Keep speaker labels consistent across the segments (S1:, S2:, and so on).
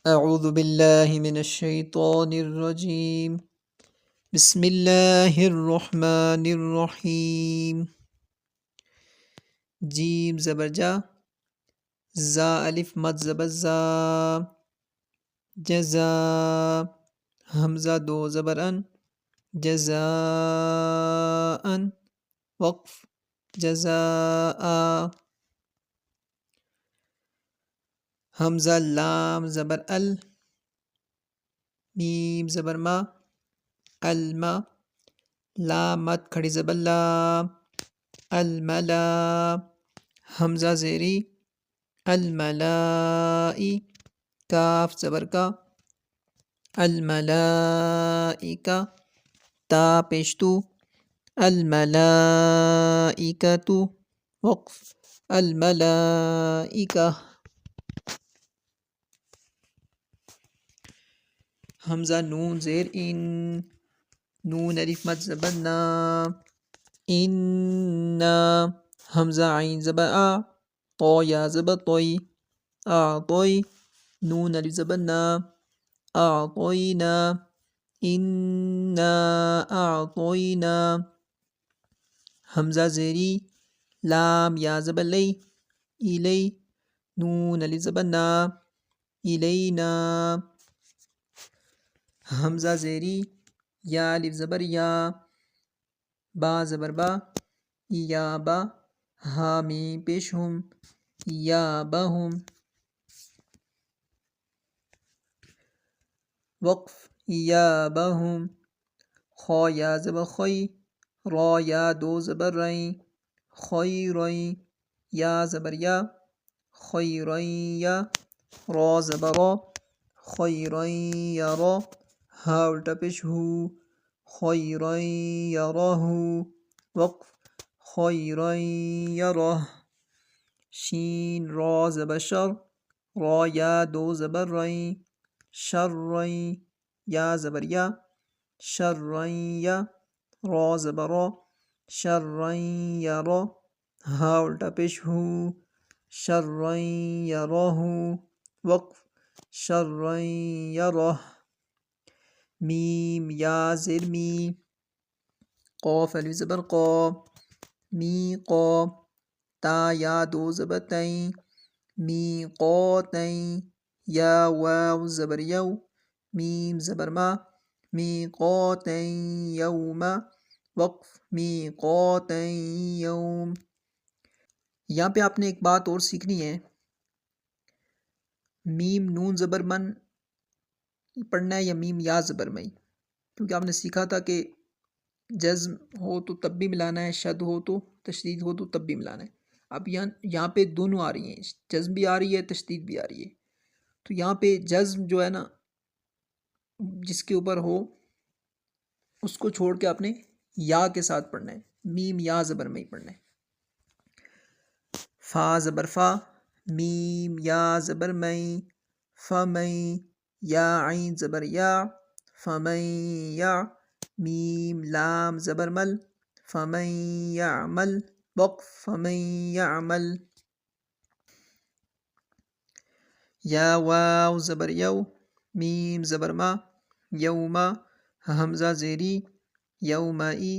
S1: اعوذ باللہ من الشیطان الرجیم بسم اللہ الرحمن الرحیم جیم زبر جا، زا الف مد زبر زا، جزا حمزہ دو زبر ان، جزاء وقف، جزاء حمزہ لام زبر ال، میم زبر ما، الما لام مد کھڑی زبر لا، الملا حمزہ زیری، الملائی کاف زبر کا، الملائکہ تا پیشتو، الملائکۃ وقف، الملائکہ حمزہ نون زیر ان، نون الف مد زبر نا، انا حمزہ عین زبر آ، طو یا زبر طوئی، اعطوئی نون الف زبر نا، اعطوینا انا اعطوینا حمزہ زیری، لام یا زبر لی، الی نون الف زبر نا، الینا حمزہ زیری، یا الف زبر یا، با زبر با، یا با ہا میم پیش ہم، یا بہم وقف، یا بہم خو یا زبر خوی، را یا دو زبر رین، خیرین یا زبر یا، خیرین یا را زبر را، خیرین یرا ہا الٹا پیش ہو، خیرین یرہ وقف، خیرین یرہ شین را زبر شر، را یا دو زبر رین، شرین یا زبر یا، شرین یا را زبر را، شرین یرا ہا الٹا پیش ہو، شرین یرہ وقف، شرین یرہ میم یا زیر می، قاف الف زبر قا، می قا تا یا دو زبر تین، می قاتین یا واو زبر یو، میم زبر ما، می قاتین یوم وقف، می قاتین یوم یہاں پہ آپ نے ایک بات اور سیکھنی ہے، میم نون زبر من پڑھنا ہے یا میم یا زبر میں، کیونکہ آپ نے سیکھا تھا کہ جزم ہو تو تب بھی ملانا ہے، شد ہو تو، تشدید ہو تو تب بھی ملانا ہے۔ اب یہاں پہ دونوں آ رہی ہیں، جزم بھی آ رہی ہے، تشدید بھی آ رہی ہے، تو یہاں پہ جزم جو ہے نا جس کے اوپر ہو اس کو چھوڑ کے آپ نے یا کے ساتھ پڑھنا ہے، میم یا زبر میں ہی پڑھنا ہے۔ فا زبر فا، میم یا زبر میں، فمیں یا عین زبر یا، فمن یا میم لام زبر مل، فمن یعمل وقف، فمن یعمل یا واو زبر یو، میم زبر ما، یوما حمزہ زیری، یومئی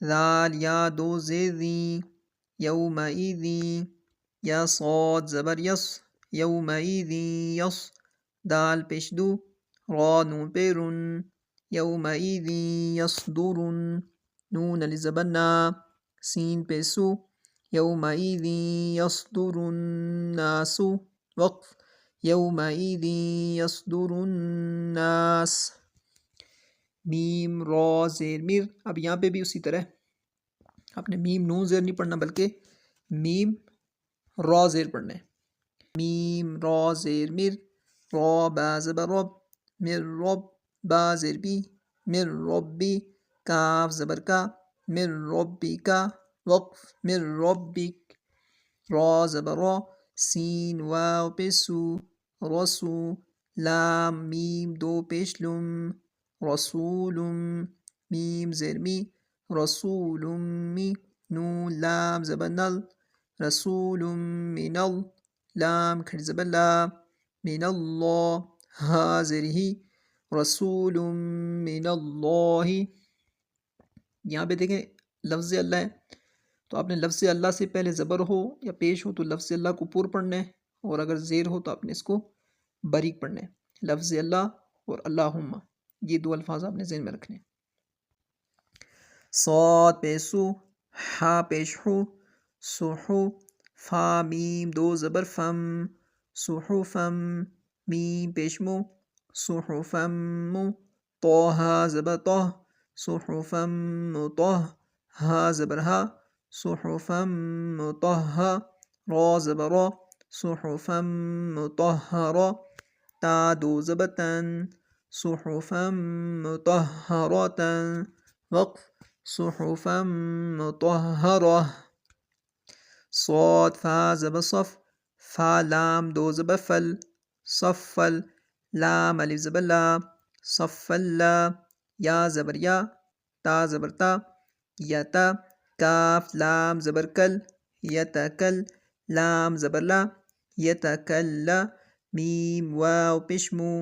S1: ذال یا دو زیر دیں، یومئذی یا صاد زبر یس، یومئذی یس دال پیش دو، را نون پہ رن، یومئذی یصدرن نون الف زبر نا، سین پہ سو، یومئذی یصدر الناس وقف، یومئذ یصدر الناس میم را زیر میر، اب یہاں پہ بھی اسی طرح آپ نے میم نون زیر نہیں پڑھنا بلکہ میم را زیر پڑھنا ہے، میم را زیر میر، را با زبر رب، مر رب با زیر بی، مر ربی کاف زبر کا، مر ربی کا وقف، مر ربک را زبر را، سین واو پیسو، رسو لام میم دو پیش لم، رسولم میم زیر می، رسولم می نون لام زبر نل، رسول من ال لام کھڑی زبر لا، من اللہ ہا زیر ہی رسول من اللہ. یہاں پہ دیکھیں لفظ اللہ ہے تو آپ نے لفظ اللہ سے پہلے زبر ہو یا پیش ہو تو لفظ اللہ کو پور پڑھنا ہے، اور اگر زیر ہو تو آپ نے اس کو باریک پڑھنا ہے. لفظ اللہ اور اللہم، یہ دو الفاظ آپ نے ذہن میں رکھنے ہیں. صاد پیش سو، ہا پیش ہو، سوحو، فا میم دو زبر فم، صحفم، میم پیش مو، صحفم مو، طہ زبر طہ، صحفم مطہ، ہا زبر ہا، صحفم مطہہ، را زبر را، صحفم مطہرہ، تا دو زبر تن، صحفم مطہرۃ، وقف، صحفا مطہرہ. صاد فا زبر صف، فا لام دو زبر فل، صفل، لام الف زبر لا، صفلا، یا زبر یا، تا زبر تا، یتا، کاف لام زبر کل، یتکل، لام زبر لا، یتکلا، میم واو پشمو،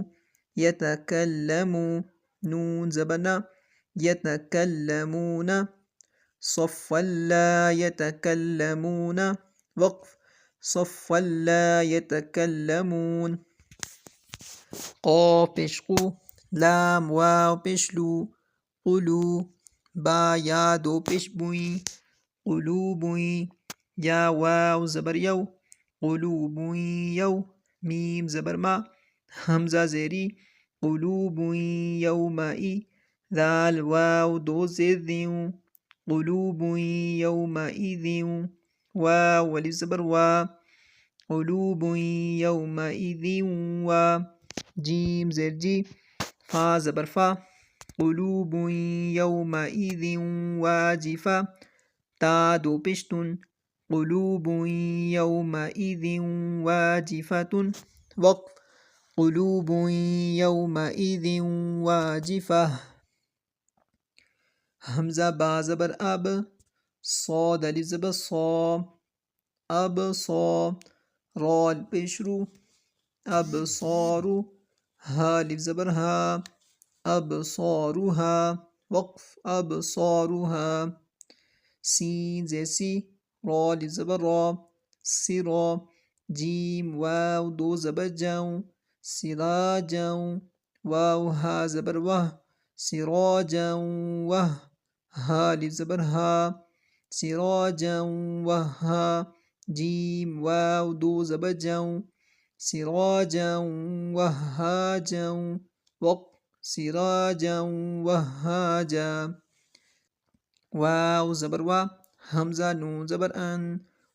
S1: یتکلمو، نون زبر نا، یتکلمون، صفا لا یتکلمون، وقف، صفا لا یتکلمون. قاف پیش قو، لام واو پیش لو، قلو، با یا دو پیش بوئیں، قلوبوئیں، یا واو زبر یو، قلوبوئیں یو، میم زبر ما، حمزہ زیری، قلوبوئیں یومئی، ذال واو دو زیر دیوں، قلوبوئیں یومئذ، واو الف زبر وا، قلوبوئیں یومئذ وا، جیم زیر جی، فا زبر فا، قلوبوئیں یومئذ واجفہ، تا دو پشتن، قلوبوئیں یومئذ واجفۃ، وقف، قلوبوئیں یومئذ واجفہ. حمزہ با زبر اب، صاد الف زبر صا، اب صا، را پیش رو، اب صارو، ہا الف زبر ہا، اب صاروہا، وقف، اب صاروہا. سین جیسی، را الف زبر را، سرا، جیم واو دو زبر جاؤں، سراجاؤں، واو ہا زبر وہ، سراجاؤں وہ، ہا الف زبر ہا، سراجاؤں وہا، جیم واو دو زبر جاؤں، سراجاؤں وہاجاؤں، وقف، سراجاؤں وہاجا. واو زبر وا، حمزہ نون زبر ان،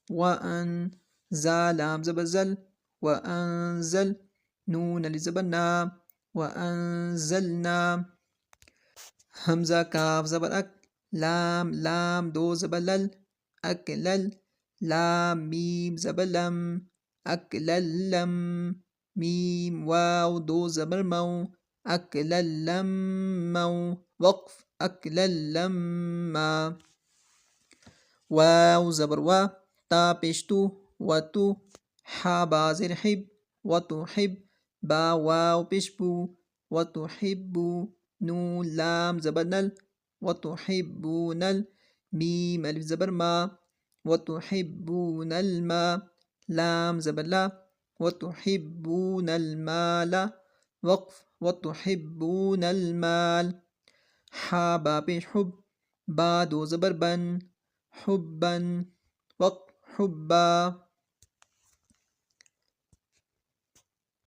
S1: وان، زا لام زبر زل، وانزل، نون الف زبر نا، وانزلنا. حمزہ کاف زبر اک، لام لام دو زبر لل، اکلل، لام میم زبر لم، اکللم، میم واو دو زبر مو، اکللمو، وقف، اکللما. واو زبر وا، تا پیشتو، وتو، حا با زیر حب، وتحب، با واو پیشبو، وتحبو، نون لام زبر نل، وتحبون ال، میم الف زبر ما، وتحبون الما، لام زبر لا، وتحبون المال، وقف، وتحبون المال. حا با پیش حب، با دو زبر بن، حبا، وقف، حبا،